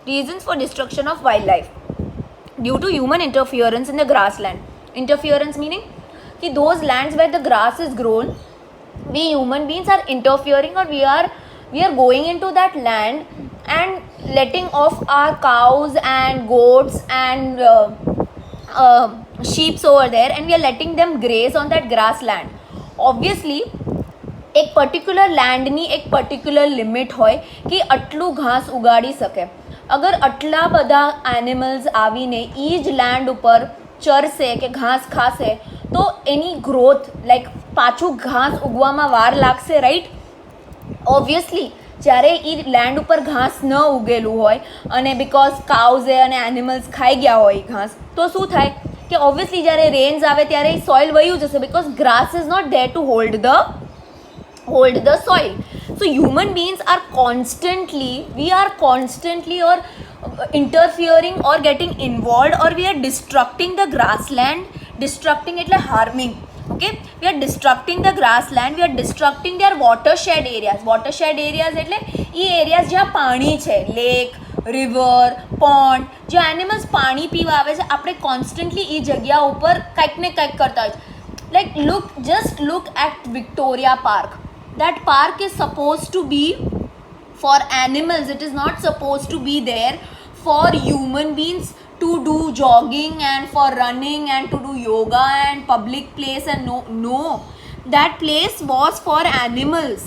Reasons for destruction of wildlife due to human interference in the grassland. Interference meaning कि those lands where the grass is grown, we human beings are interfering, or we are going into that land and letting off our cows and goats and sheep over there, and we are letting them graze on that grassland. Obviously એક particular લેન્ડની એક particular limit હોય કે આટલું ઘાસ ઉગાડી શકે. અગર આટલા બધા એનિમલ્સ આવીને એ જ લેન્ડ ઉપર ચરશે કે ઘાસ ખાશે તો એની ગ્રોથ લાઈક પાછું ઘાસ ઉગવામાં વાર લાગશે, રાઈટ? ઓબ્વિયસલી જ્યારે એ લેન્ડ ઉપર ઘાસ ન ઉગેલું હોય અને બિકોઝ કાઉઝે અને એનિમલ્સ ખાઈ ગયા હોય ઘાસ, તો શું થાય કે ઓબ્વિયસલી જ્યારે રેન્સ આવે ત્યારે સોઇલ વયું જશે, because grass is not there to hold the soil. So human beings are constantly or interfering or getting involved, or we are destructing the grassland. Destructing એટલે harming. Okay, we are destructing the grassland, we are destructing their watershed areas. Watershed areas એટલે એ areas જ્યાં પાણી છે, lake, river, pond, જ્યાં animals પાણી પીવા આવે છે, આપણે કોન્સ્ટન્ટલી એ જગ્યા ઉપર કંઈક ને કંઈક કરતા હોય છે. Like just look at Victoria Park. That park is supposed to be for animals. It is not supposed to be there for human beings to do jogging and for running and to do yoga and public place. And no, that place was for animals,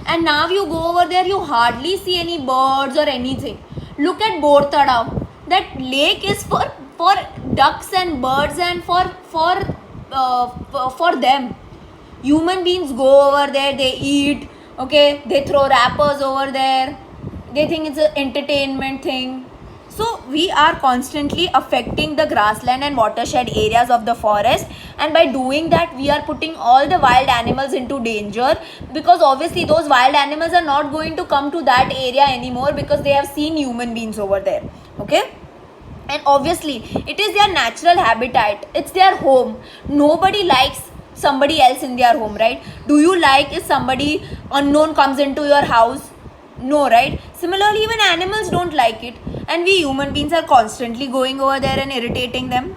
and now you go over there, you hardly see any birds or anything. Look at Bortadav. That lake is for ducks and birds and for them. Human beings go over there, they eat, okay, they throw wrappers over there, they think it's an entertainment thing. So we are constantly affecting the grassland and watershed areas of the forest, and by doing that we are putting all the wild animals into danger, because obviously those wild animals are not going to come to that area anymore because they have seen human beings over there. Okay, and obviously it is their natural habitat, it's their home. Nobody likes somebody else in their home, right? Do you like if somebody unknown comes into your house? No, right? Similarly, even animals don't like it, and we human beings are constantly going over there and irritating them.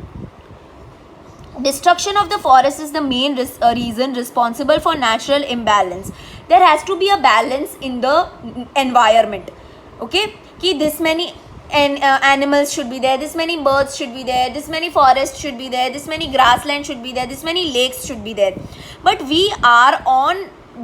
Destruction of the forest is the main reason responsible for natural imbalance. There has to be a balance in the environment. Okay, ki this many animals should be there, this many birds should be there, this many forests should be there, this many grassland should be there, this many lakes should be there. But we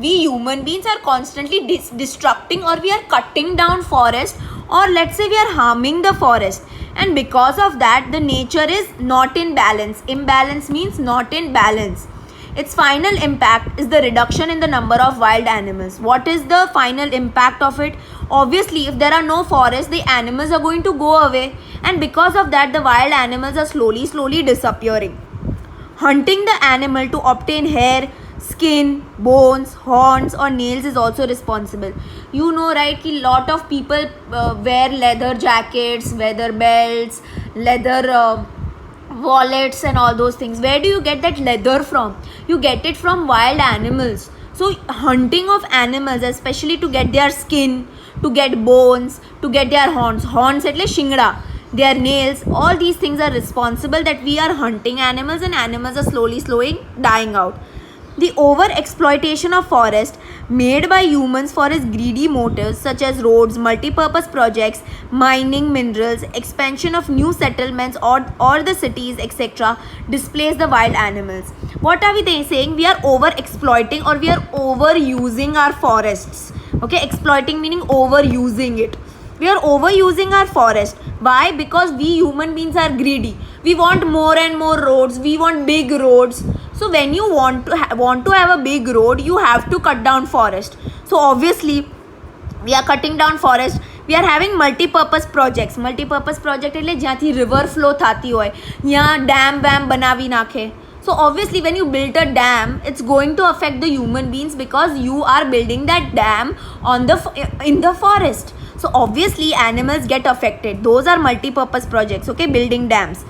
human beings are constantly destructing, or we are cutting down forest, or let's say we are harming the forest, and because of that the nature is not in balance. Imbalance means not in balance. Its final impact is the reduction in the number of wild animals. What is the final impact of it? Obviously, if there are no forests, the animals are going to go away, and because of that the wild animals are slowly disappearing. Hunting the animal to obtain hair, skin, bones, horns or nails is also responsible. You know, right, ki lot of people wear leather jackets, leather belts, leather wallets and all those things. Where do you get that leather from? You get it from wild animals. So hunting of animals, especially to get their skin, to get bones, to get their horns એટલે શિંગડા, their nails, all these things are responsible that we are hunting animals, and animals are slowly dying out. The over exploitation of forest made by humans for its greedy motives, such as roads, multi-purpose projects, mining minerals, expansion of new settlements or the cities, etc., displace the wild animals. What are we saying? We are over exploiting, or we are overusing our forests. Okay, exploiting meaning overusing it. We are overusing our forest. Why? Because we human beings are greedy. We want more and more roads, we want big roads. So when you want to have a big road, you have to cut down forest. So obviously we are cutting down forest. We are having multi-purpose projects. Multi-purpose project એટલે જ્યાંથી river flow થતી હોય, ત્યાં dam બનાવી નાખે. So obviously when you build a dam, it's going to affect the human beings, because you are building that dam in the forest. So obviously animals get affected. Those are multi-purpose projects. Okay, building dams.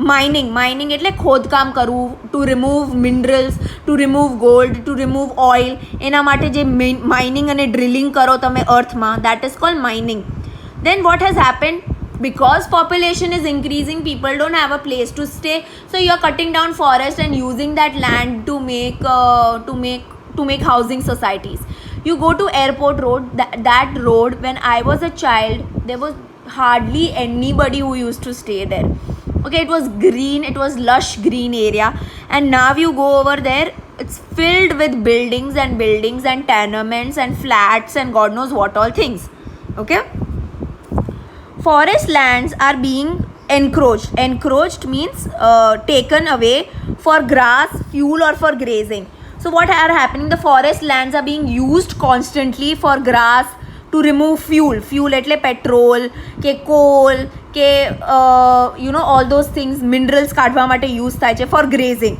Mining એટલે ખોદકામ કરવું, to remove minerals, to remove gold, to remove oil. એના માટે જે mining અને drilling કરો તમે earth માં, that is called mining. Then what has happened? because population is increasing, people don't have a place to stay, so you are cutting down forest and using that land to make housing societies. You go to airport road, that road, when I was a child, there was hardly anybody who used to stay there. Okay, it was green, it was lush green area, and now you go over there, it's filled with buildings and tenements and flats and god knows what all things. Okay, forest lands are being encroached means taken away for grass, fuel, or for grazing. So what are happening, the forest lands are being used constantly for grass, to remove fuel એટલે petrol કે coal કે all those things, minerals કાઢવા માટે use થાય છે for grazing.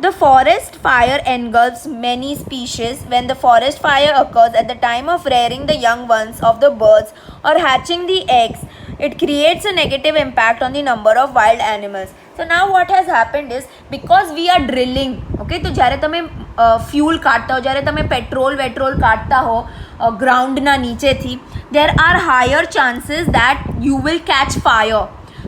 The forest fire engulfs many species. When the forest fire occurs at the time of rearing the young ones of the birds or hatching the eggs, it creates a negative impact on the number of wild animals. So now what has happened is, because we are drilling, okay, તો જ્યારે તમે fuel કાઢતા હો, જ્યારે તમે petrol કાઢતા હો ગ્રાઉન્ડના નીચેથી, there are higher chances that you will catch fire.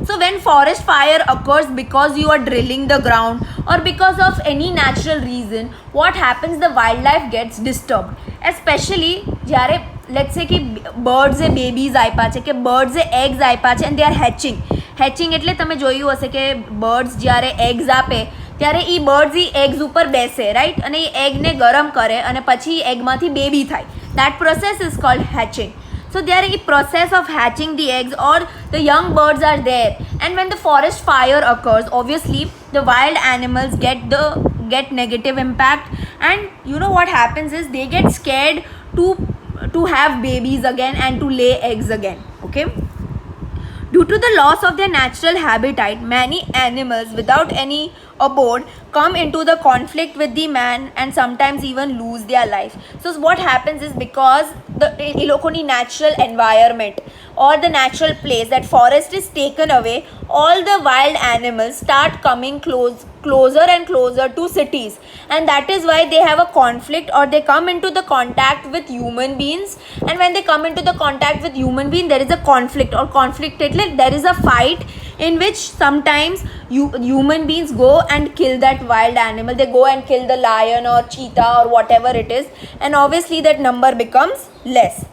So when forest fire occurs because you are drilling the ground or because of any natural reason, what happens, the wildlife gets disturbed. Especially જ્યારે let's say कि birds એ babies આપ્યા છે, કે birds એ eggs આપ્યા છે, and they are hatching એટલે તમે જોયું હશે કે birds જ્યારે eggs આપે ત્યારે એ birds એ eggs ઉપર બેસે, right, અને એ egg ને ગરમ કરે અને પછી egg માંથી baby થાય. That process is called hatching. So there is a process of hatching the eggs, or the young birds are there, and when the forest fire occurs, obviously the wild animals get negative impact, and you know what happens is they get scared to have babies again and to lay eggs again. Okay, due to the loss of their natural habitat, many animals without any abode come into the conflict with the man and sometimes even lose their life. So what happens is, because the lokoni natural environment or the natural place, that forest is taken away, all the wild animals start coming closer and closer to cities, and that is why they have a conflict, or they come into the contact with human beings. And when they come into the contact with human being, there is a conflict, or conflict એટલે there is a fight in which sometimes human beings go and kill that wild animal. They go and kill the lion or cheetah or whatever it is, and obviously that number becomes less.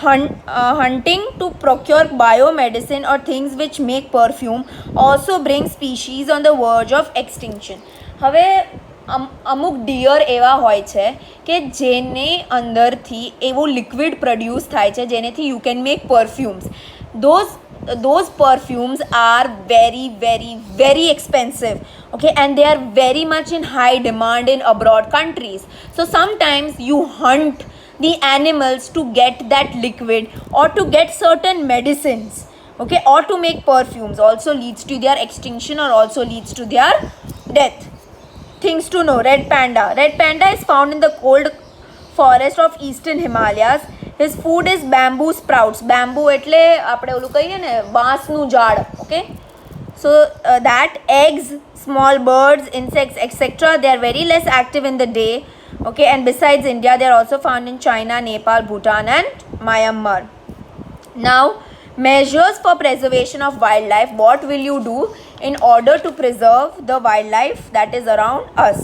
Hunting to procure biomedicine or things which make perfume also brings species on the verge of extinction. હવે અમુક dear એવા હોય છે કે જેને અંદરથી એવું liquid produce થાય છે જેનેથી you can make perfumes. those perfumes are very very very expensive, okay, and they are very much in high demand in abroad countries. So sometimes you hunt the animals to get that liquid, or to get certain medicines, okay, or to make perfumes. Also leads to their extinction, or also leads to their death. Things to know. Red panda is found in the cold forest of eastern Himalayas. His food is bamboo sprouts. Bamboo એટલે આપણે ઓલું કહીએ ને બાંસનું ઝાડ, okay. So that eggs, small birds, insects, etc., they are very less active in the day, okay. And besides India, they are also found in China, Nepal, Bhutan and Myanmar. Now, measures for preservation of wildlife. What will you do in order to preserve the wildlife that is around us?